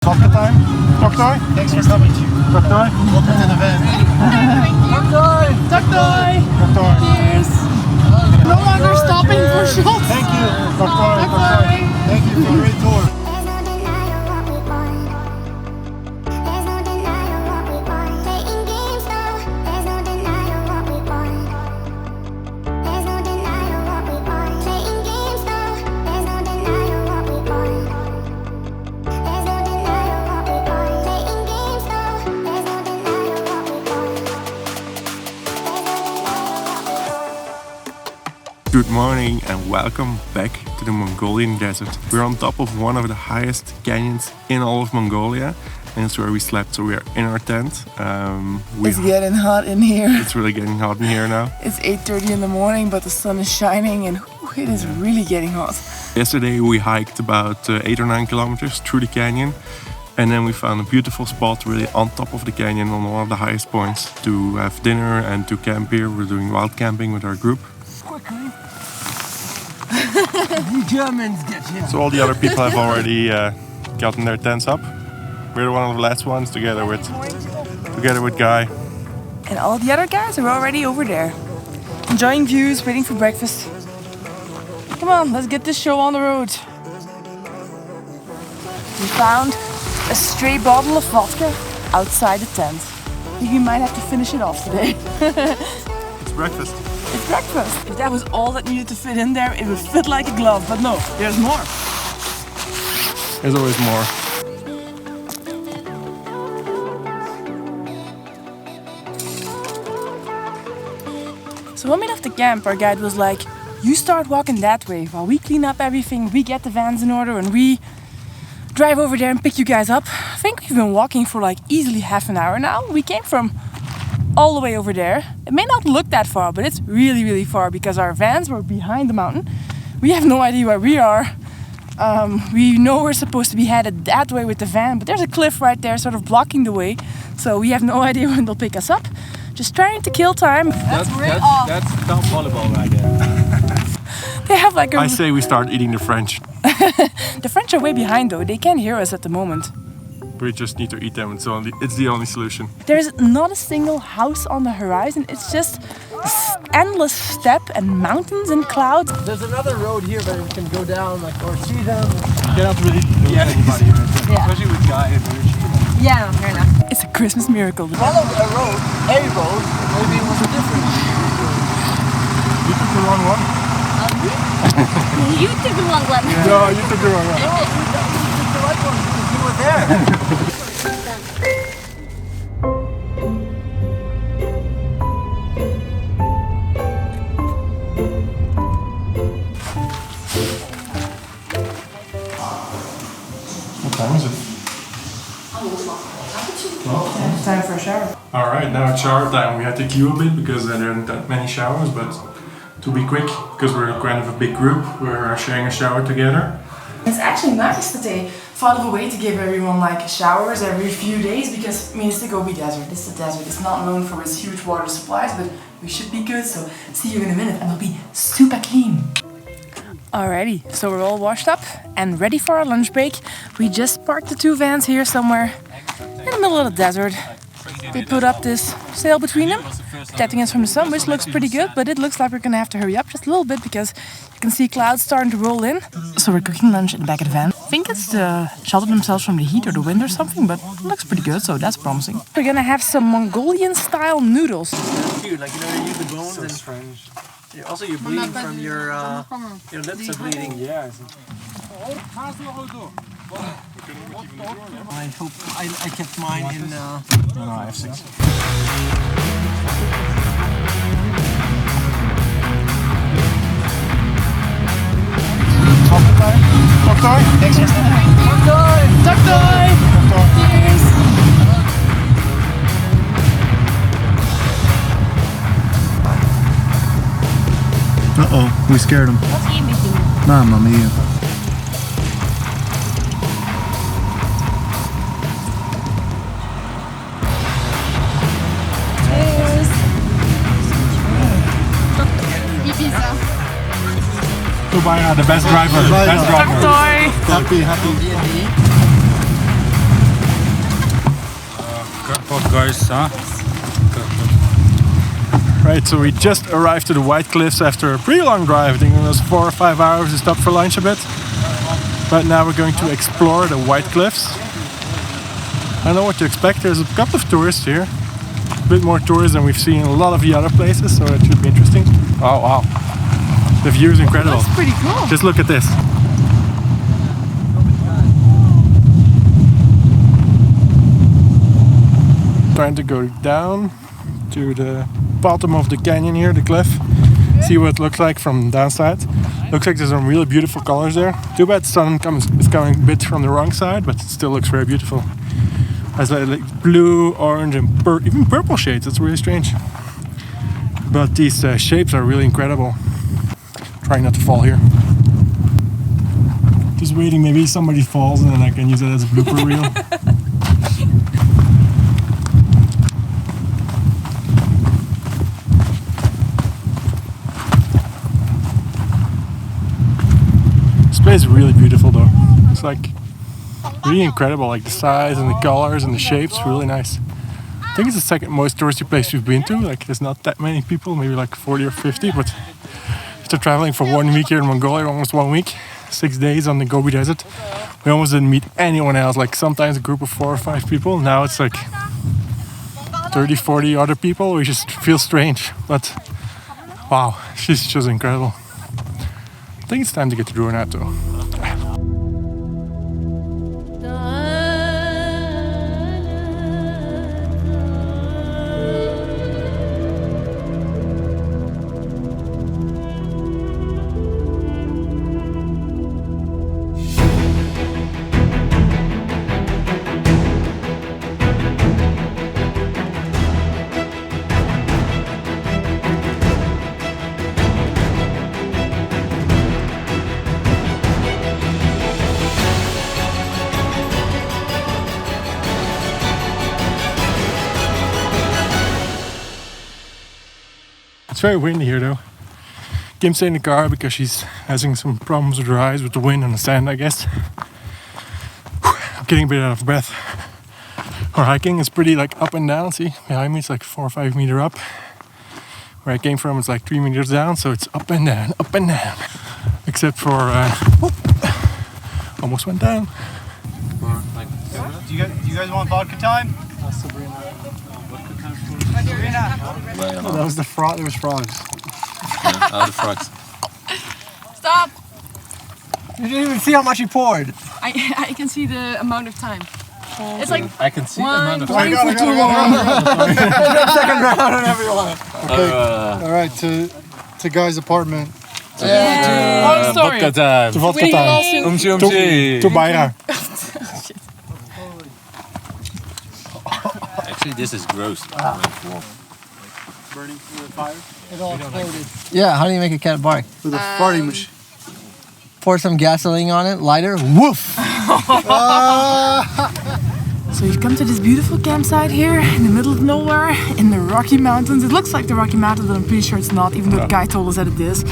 Vodka time. Doctor. Thanks for coming. Doctor. Welcome to the van. Doctor! Cheers! No longer stopping for shots! Thank you. Doctor. Thank you for a great tour. Good morning and welcome back to the Mongolian desert. We're on top of one of the highest canyons in all of Mongolia, and it's where we slept, so we are in our tent. It's getting hot in here. It's really getting hot in here now. It's 8:30 in the morning, but the sun is shining and it is really getting hot. Yesterday we hiked about 8 or 9 kilometers through the canyon, and then we found a beautiful spot really on top of the canyon on one of the highest points to have dinner and to camp here. We're doing wild camping with our group. Quickly. The Germans get here. So all the other people have already gotten their tents up. We're one of the last ones together with Guy. And all the other guys are already over there. Enjoying views, waiting for breakfast. Come on, let's get this show on the road. We found a stray bottle of vodka outside the tent. I think we might have to finish it off today. It's breakfast. It's breakfast. If that was all that needed to fit in there, it would fit like a glove. But no, there's more. There's always more. So when we left the camp, our guide was like, you start walking that way while we clean up everything, we get the vans in order, and we drive over there and pick you guys up. I think we've been walking for like easily half an hour now. We came from all the way over there. It may not look that far, but it's really, really far because our vans were behind the mountain. We have no idea where we are. We know we're supposed to be headed that way with the van, but there's a cliff right there sort of blocking the way. So we have no idea when they'll pick us up. Just trying to kill time. That's top volleyball right there. They have like a... I say we start eating the French. The French are way behind though. They can't hear us at the moment. We just need to eat them. It's the only solution. There's not a single house on the horizon. It's just endless steppe and mountains and clouds. There's another road here that we can go down or see them. Get up really anybody, Yeah. especially with Guy and Richie. Yeah, fair enough. It's a Christmas miracle. Follow a road, maybe it was a different. You took the wrong one? You took the wrong one. No, you took the wrong one. You took the right one because you were there. What time is it? It's time for a shower. Alright, now it's shower time. We had to queue a bit because there aren't that many showers, but to be quick, because we're kind of a big group, we're sharing a shower together. It's actually nice that they thought of a way to give everyone like showers every few days because, I mean, it's the Gobi desert. It's the desert. It's not known for its huge water supplies, but we should be good. So see you in a minute and we'll be super clean. Alrighty, so we're all washed up and ready for our lunch break. We just parked the two vans here somewhere in the middle of the desert. They put up this sail between them, protecting us from the sun, which looks pretty good, but it looks like we're gonna have to hurry up just a little bit because you can see clouds starting to roll in. So we're cooking lunch in the back of the van. I think it's to shelter themselves from the heat or the wind or something, but it looks pretty good, so that's promising. We're gonna have some Mongolian style noodles. Cute, like you use the bones and French. Also, you're bleeding from your lips are bleeding. Yeah. I hope I kept mine in. No, I have 6. Doctor? Thanks for Doctor! Cheers! Uh-oh, we scared him. What's he missing? Mamma mia. Goodbye, the best driver. Bye. Best driver. Doctor! Happy. D&D. course, huh? Right, so we just arrived to the White Cliffs after a pretty long drive. I think it was 4 or 5 hours. We stopped for lunch a bit. But now we're going to explore the White Cliffs. I don't know what to expect. There's a couple of tourists here. A bit more tourists than we've seen in a lot of the other places, so it should be interesting. Oh wow. The view is incredible. That's pretty cool. Just look at this. Trying to go down to the bottom of the canyon here, the cliff. See what it looks like from downside. Looks like there's some really beautiful colors there. Too bad the sun is coming a bit from the wrong side, but it still looks very beautiful. Has like blue, orange, and even purple shades. That's really strange. But these shapes are really incredible. Trying not to fall here. Just waiting, maybe somebody falls and then I can use it as a blooper reel. This place is really beautiful though. It's like really incredible, like the size and the colors and the shapes, really nice. I think it's the second most touristy place we've been to. Like there's not that many people, maybe like 40 or 50, but after traveling for 1 week here in Mongolia, almost 1 week, 6 days on the Gobi Desert, we almost didn't meet anyone else. Like sometimes a group of 4 or 5 people. Now it's like 30, 40 other people. We just feel strange, but wow, she's just incredible. I think it's time to get to Ulaanbataar though. It's very windy here though. Kim stayed in the car because she's having some problems with her eyes with the wind and the sand, I guess. I'm getting a bit out of breath. Our hiking is pretty like up and down. See, behind me it's like 4 or 5 meters up. Where I came from it's like 3 meters down, so it's up and down, up and down. Except for, almost went down. Do you guys want vodka time? Oh, that was the frog. There was frogs. The frogs. Stop! You didn't even see how much he poured. I can see the amount of time. It's like I can see the amount of one got for it, too got long. Second round and everyone. Okay. All right, to Guy's apartment. Long story. vodka time. To vodka Winning a time. lawsuit. Umshi. To Bayra. Actually, this is gross. Burning through the fire. It all exploded. Yeah, how do you make a cat bark? With a farting machine. Pour some gasoline on it, lighter, woof! So we've come to this beautiful campsite here in the middle of nowhere in the Rocky Mountains. It looks like the Rocky Mountains, but I'm pretty sure it's not, even though the guy told us that it is.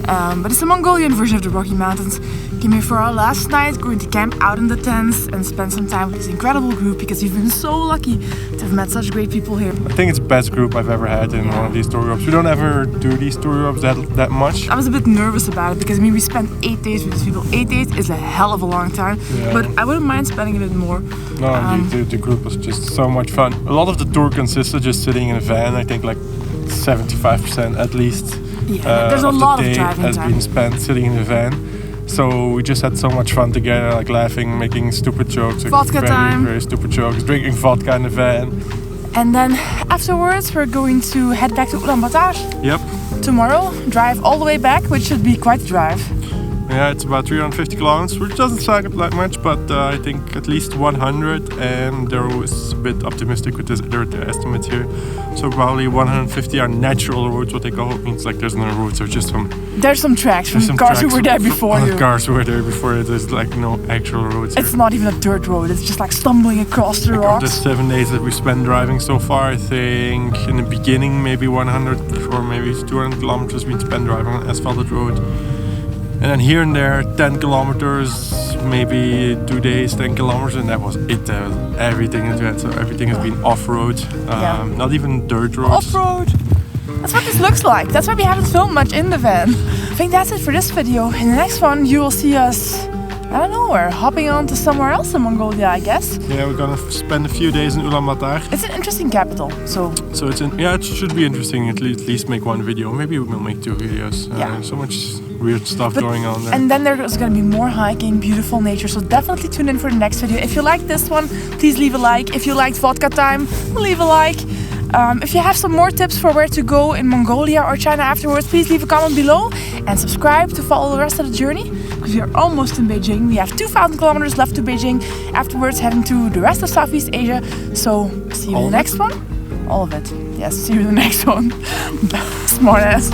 But it's the Mongolian version of the Rocky Mountains. Came here for our last night, going to camp out in the tents and spend some time with this incredible group because we've been so lucky to have met such great people here. I think it's the best group I've ever had in one of these tour groups. We don't ever do these tour groups that much. I was a bit nervous about it because I mean we spent 8 days with these people. 8 days is a hell of a long time, but I wouldn't mind spending a bit more. No, the group was just so much fun. A lot of the tour consists of just sitting in a van. I think like 75% at least There's a of lot the of day driving has time. been spent sitting in the van. So we just had so much fun together, like laughing, making stupid jokes, like Vodka time. very stupid jokes, drinking vodka in the van. And then afterwards we're going to head back to Ulaanbataar Yep. tomorrow, drive all the way back, which should be quite a drive. Yeah, it's about 350 kilometers, which doesn't sound that much, but I think at least 100, and they're always a bit optimistic with their estimates here. So probably 150 are natural roads, what they call it, means like there's no roads, there's just some... There's some tracks from cars who were there before you. Cars who were there before you, there's like no actual roads here. It's not even a dirt road, it's just like stumbling across the Of the rocks. 7 days that we spent driving so far, I think in the beginning maybe 100 or maybe 200 kilometers we spent driving on asphalted road. And then here and there 10 kilometers, maybe 2 days, 10 kilometers, and that was it. Everything into it. So everything has been off-road, not even dirt roads. Off-road. That's what this looks like. That's why we haven't filmed much in the van. I think that's it for this video. In the next one, you will see us, I don't know where, hopping on to somewhere else in Mongolia, I guess. Yeah, we're gonna spend a few days in Ulaanbataar. It's an interesting capital, so it's it should be interesting. At least make one video. Maybe we'll make 2 videos. So much weird stuff going on there. And then there's going to be more hiking, beautiful nature. So definitely tune in for the next video. If you liked this one, please leave a like. If you liked vodka time, leave a like. If you have some more tips for where to go in Mongolia or China afterwards, please leave a comment below and subscribe to follow the rest of the journey, because we are almost in Beijing. We have 2,000 kilometers left to Beijing, afterwards heading to the rest of Southeast Asia. So see you in the next one. All of it. Yes, see you in the next one. Smart ass.